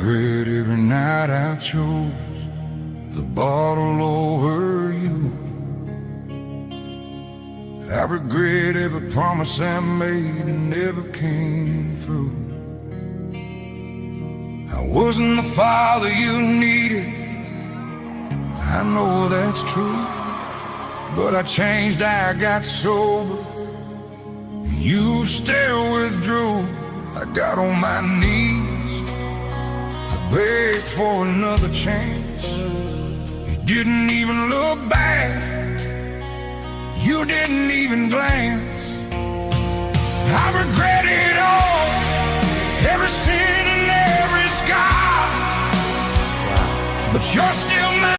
regret every night I chose the bottle over you. I regret every promise I made and never came through. I wasn't the father you needed, I know that's true. But I changed, I got sober, and you still withdrew. I got on my knees, I begged for another chance. You didn't even look back, you didn't even glance. I regret it all, every sin and every scar. But you're still mine.